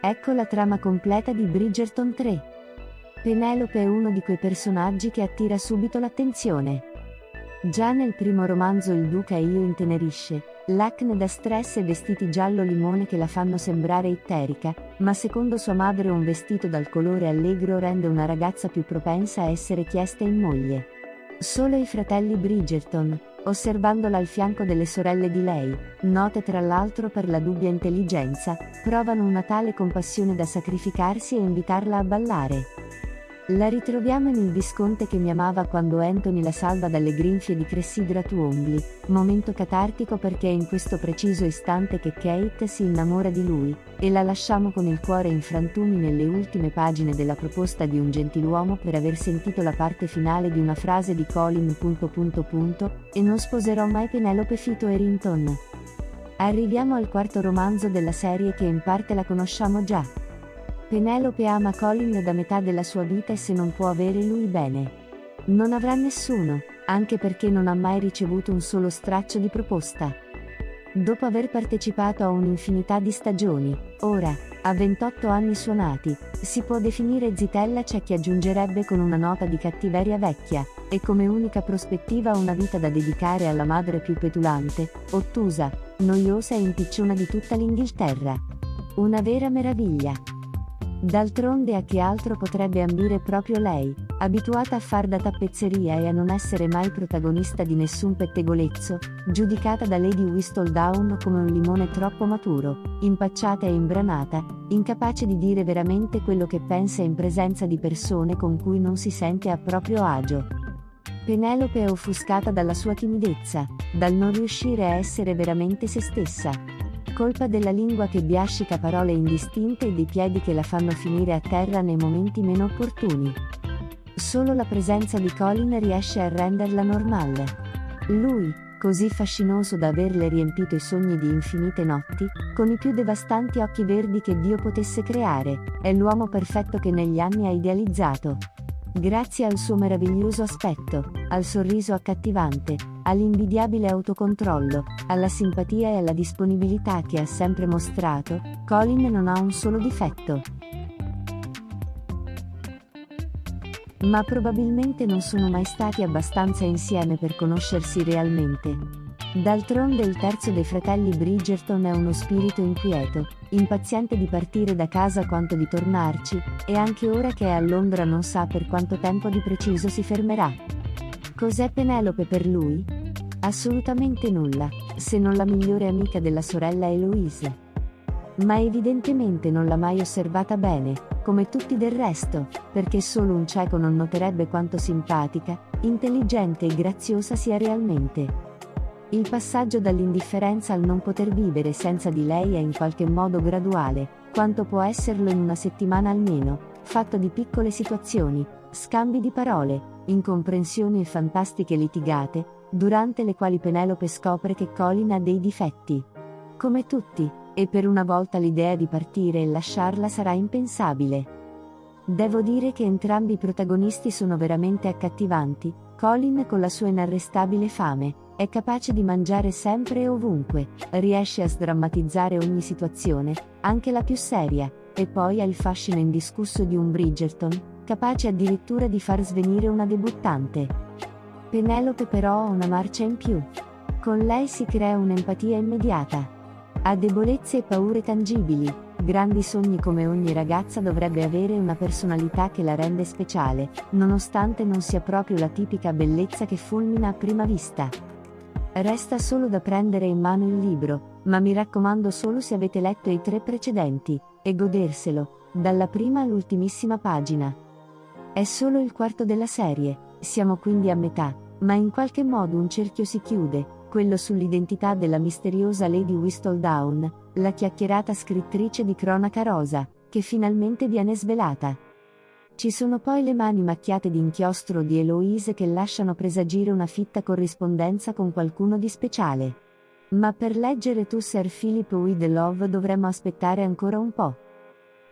Ecco la trama completa di Bridgerton 3. Penelope è uno di quei personaggi che attira subito l'attenzione. Già nel primo romanzo Il duca e io intenerisce, l'acne da stress e vestiti giallo limone che la fanno sembrare itterica, ma secondo sua madre un vestito dal colore allegro rende una ragazza più propensa a essere chiesta in moglie. Solo i fratelli Bridgerton, osservandola al fianco delle sorelle di lei, note tra l'altro per la dubbia intelligenza, provano una tale compassione da sacrificarsi e invitarla a ballare. La ritroviamo in Il visconte che mi amava quando Anthony la salva dalle grinfie di Cressida Twombly, momento catartico perché è in questo preciso istante che Kate si innamora di lui, e la lasciamo con il cuore in frantumi nelle ultime pagine della proposta di un gentiluomo per aver sentito la parte finale di una frase di Colin... e non sposerò mai Penelope Fito Errington. Arriviamo al quarto romanzo della serie che in parte la conosciamo già. Penelope ama Colin da metà della sua vita e se non può avere lui bene, non avrà nessuno, anche perché non ha mai ricevuto un solo straccio di proposta. Dopo aver partecipato a un'infinità di stagioni, ora, a 28 anni suonati, si può definire zitella, c'è chi aggiungerebbe con una nota di cattiveria vecchia, e come unica prospettiva una vita da dedicare alla madre più petulante, ottusa, noiosa e impicciona di tutta l'Inghilterra. Una vera meraviglia. D'altronde a che altro potrebbe ambire proprio lei, abituata a far da tappezzeria e a non essere mai protagonista di nessun pettegolezzo, giudicata da Lady Whistledown come un limone troppo maturo, impacciata e imbranata, incapace di dire veramente quello che pensa in presenza di persone con cui non si sente a proprio agio. Penelope è offuscata dalla sua timidezza, dal non riuscire a essere veramente se stessa. Colpa della lingua che biascica parole indistinte e dei piedi che la fanno finire a terra nei momenti meno opportuni. Solo la presenza di Colin riesce a renderla normale. Lui, così fascinoso da averle riempito i sogni di infinite notti, con i più devastanti occhi verdi che Dio potesse creare, è l'uomo perfetto che negli anni ha idealizzato. Grazie al suo meraviglioso aspetto, al sorriso accattivante, all'invidiabile autocontrollo, alla simpatia e alla disponibilità che ha sempre mostrato, Colin non ha un solo difetto. Ma probabilmente non sono mai stati abbastanza insieme per conoscersi realmente. D'altronde il terzo dei fratelli Bridgerton è uno spirito inquieto, impaziente di partire da casa quanto di tornarci, e anche ora che è a Londra non sa per quanto tempo di preciso si fermerà. Cos'è Penelope per lui? Assolutamente nulla, se non la migliore amica della sorella Eloise. Ma evidentemente non l'ha mai osservata bene, come tutti del resto, perché solo un cieco non noterebbe quanto simpatica, intelligente e graziosa sia realmente. Il passaggio dall'indifferenza al non poter vivere senza di lei è in qualche modo graduale, quanto può esserlo in una settimana almeno, fatto di piccole situazioni, scambi di parole, incomprensioni e fantastiche litigate, durante le quali Penelope scopre che Colin ha dei difetti. Come tutti, e per una volta l'idea di partire e lasciarla sarà impensabile. Devo dire che entrambi i protagonisti sono veramente accattivanti. Colin con la sua inarrestabile fame, è capace di mangiare sempre e ovunque, riesce a sdrammatizzare ogni situazione, anche la più seria, e poi ha il fascino indiscusso di un Bridgerton, capace addirittura di far svenire una debuttante. Penelope però ha una marcia in più. Con lei si crea un'empatia immediata. Ha debolezze e paure tangibili, grandi sogni come ogni ragazza dovrebbe avere una personalità che la rende speciale, nonostante non sia proprio la tipica bellezza che fulmina a prima vista. Resta solo da prendere in mano il libro, ma mi raccomando solo se avete letto i 3 precedenti, e goderselo, dalla prima all'ultimissima pagina. È solo il quarto della serie, siamo quindi a metà, ma in qualche modo un cerchio si chiude, quello sull'identità della misteriosa Lady Whistledown, la chiacchierata scrittrice di cronaca rosa, che finalmente viene svelata. Ci sono poi le mani macchiate di inchiostro di Eloise che lasciano presagire una fitta corrispondenza con qualcuno di speciale. Ma per leggere To Sir Philip with Love dovremmo aspettare ancora un po'.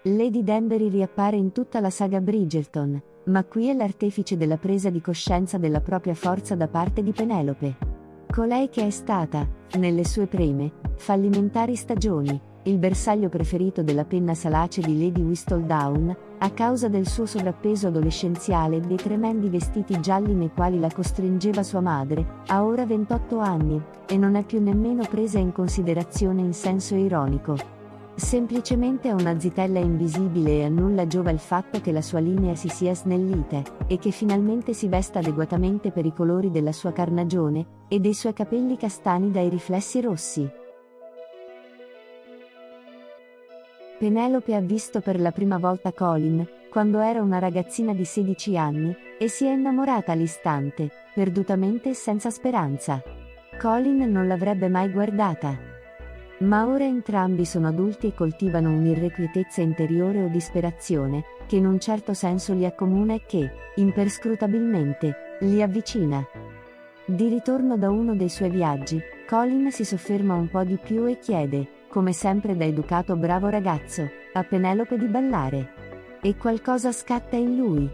Lady Danbury riappare in tutta la saga Bridgerton, ma qui è l'artefice della presa di coscienza della propria forza da parte di Penelope. Colei che è stata, nelle sue prime, fallimentari stagioni, il bersaglio preferito della penna salace di Lady Whistledown, a causa del suo sovrappeso adolescenziale e dei tremendi vestiti gialli nei quali la costringeva sua madre, ha ora 28 anni, e non è più nemmeno presa in considerazione in senso ironico. Semplicemente è una zitella invisibile e a nulla giova il fatto che la sua linea si sia snellita, e che finalmente si vesta adeguatamente per i colori della sua carnagione, e dei suoi capelli castani dai riflessi rossi. Penelope ha visto per la prima volta Colin, quando era una ragazzina di 16 anni, e si è innamorata all'istante, perdutamente e senza speranza. Colin non l'avrebbe mai guardata. Ma ora entrambi sono adulti e coltivano un'irrequietezza interiore o disperazione, che in un certo senso li accomuna e che, imperscrutabilmente, li avvicina. Di ritorno da uno dei suoi viaggi, Colin si sofferma un po' di più e chiede, come sempre da educato bravo ragazzo, a Penelope di ballare. E qualcosa scatta in lui.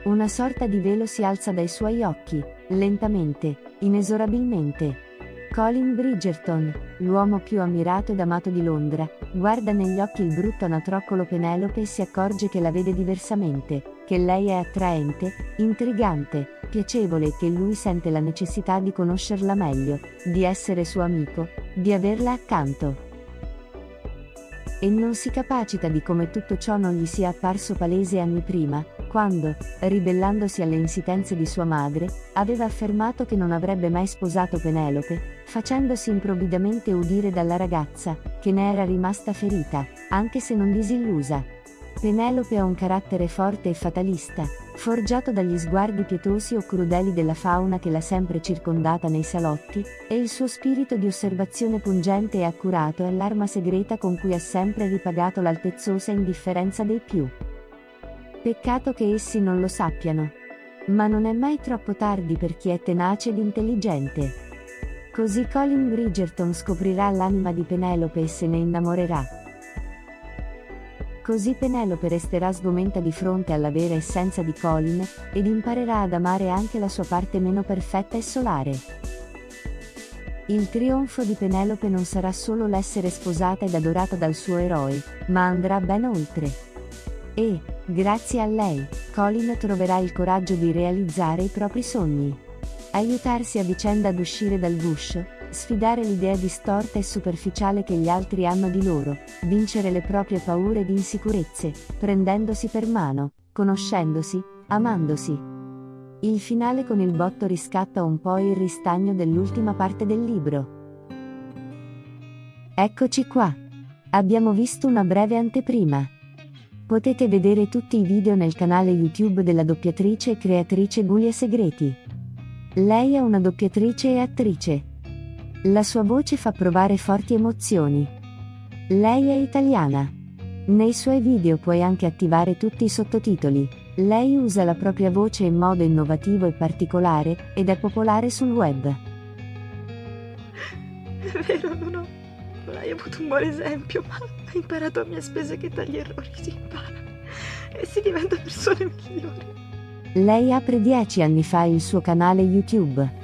Una sorta di velo si alza dai suoi occhi, lentamente, inesorabilmente. Colin Bridgerton, l'uomo più ammirato ed amato di Londra, guarda negli occhi il brutto anatroccolo Penelope e si accorge che la vede diversamente, che lei è attraente, intrigante, piacevole e che lui sente la necessità di conoscerla meglio, di essere suo amico, di averla accanto. E non si capacita di come tutto ciò non gli sia apparso palese anni prima, quando, ribellandosi alle insistenze di sua madre, aveva affermato che non avrebbe mai sposato Penelope, facendosi improvvidamente udire dalla ragazza, che ne era rimasta ferita, anche se non disillusa. Penelope ha un carattere forte e fatalista, forgiato dagli sguardi pietosi o crudeli della fauna che l'ha sempre circondata nei salotti, e il suo spirito di osservazione pungente e accurato è l'arma segreta con cui ha sempre ripagato l'altezzosa indifferenza dei più. Peccato che essi non lo sappiano. Ma non è mai troppo tardi per chi è tenace ed intelligente. Così Colin Bridgerton scoprirà l'anima di Penelope e se ne innamorerà. Così Penelope resterà sgomenta di fronte alla vera essenza di Colin, ed imparerà ad amare anche la sua parte meno perfetta e solare. Il trionfo di Penelope non sarà solo l'essere sposata ed adorata dal suo eroe, ma andrà ben oltre. E, grazie a lei, Colin troverà il coraggio di realizzare i propri sogni. Aiutarsi a vicenda ad uscire dal guscio, sfidare l'idea distorta e superficiale che gli altri hanno di loro, vincere le proprie paure ed insicurezze, prendendosi per mano, conoscendosi, amandosi. Il finale con il botto riscatta un po' il ristagno dell'ultima parte del libro. Eccoci qua. Abbiamo visto una breve anteprima. Potete vedere tutti i video nel canale YouTube della doppiatrice e creatrice Giulia Segreti. Lei è una doppiatrice e attrice. La sua voce fa provare forti emozioni. Lei è italiana. Nei suoi video puoi anche attivare tutti i sottotitoli. Lei usa la propria voce in modo innovativo e particolare, ed è popolare sul web. È vero, non hai avuto un buon esempio, ma hai imparato a mie spese che dagli errori si impara e si diventa persone migliori. Lei apre 10 anni fa il suo canale YouTube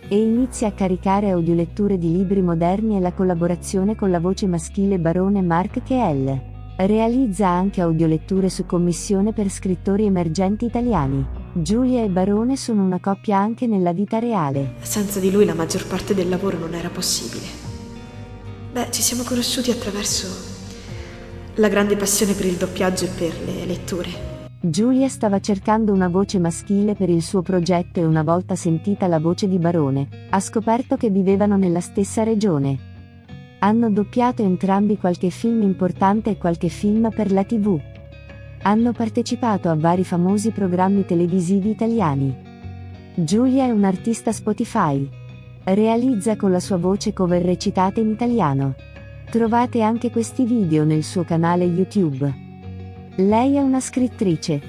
e inizia a caricare audioletture di libri moderni e la collaborazione con la voce maschile barone Mark Kell. Realizza anche audioletture su commissione per scrittori emergenti italiani. Giulia e Barone sono una coppia anche nella vita reale. Senza di lui la maggior parte del lavoro non era possibile. Ci siamo conosciuti attraverso la grande passione per il doppiaggio e per le letture. Giulia stava cercando una voce maschile per il suo progetto e una volta sentita la voce di Barone, ha scoperto che vivevano nella stessa regione. Hanno doppiato entrambi qualche film importante e qualche film per la TV. Hanno partecipato a vari famosi programmi televisivi italiani. Giulia è un'artista Spotify. Realizza con la sua voce cover recitate in italiano. Trovate anche questi video nel suo canale YouTube. Lei è una scrittrice.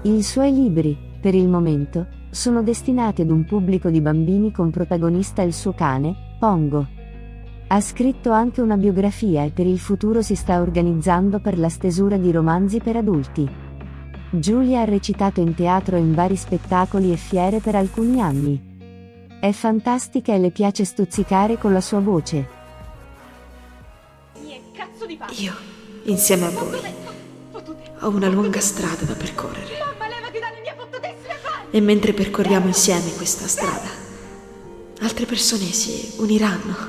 I suoi libri, per il momento, sono destinati ad un pubblico di bambini con protagonista il suo cane, Pongo. Ha scritto anche una biografia e per il futuro si sta organizzando per la stesura di romanzi per adulti. Giulia ha recitato in teatro e in vari spettacoli e fiere per alcuni anni. È fantastica e le piace stuzzicare con la sua voce. Cazzo di di fare? Io, insieme a voi, ho una lunga strada da percorrere. Mamma, levati dalle mie fottutissime mani! E mentre percorriamo insieme questa strada, altre persone si uniranno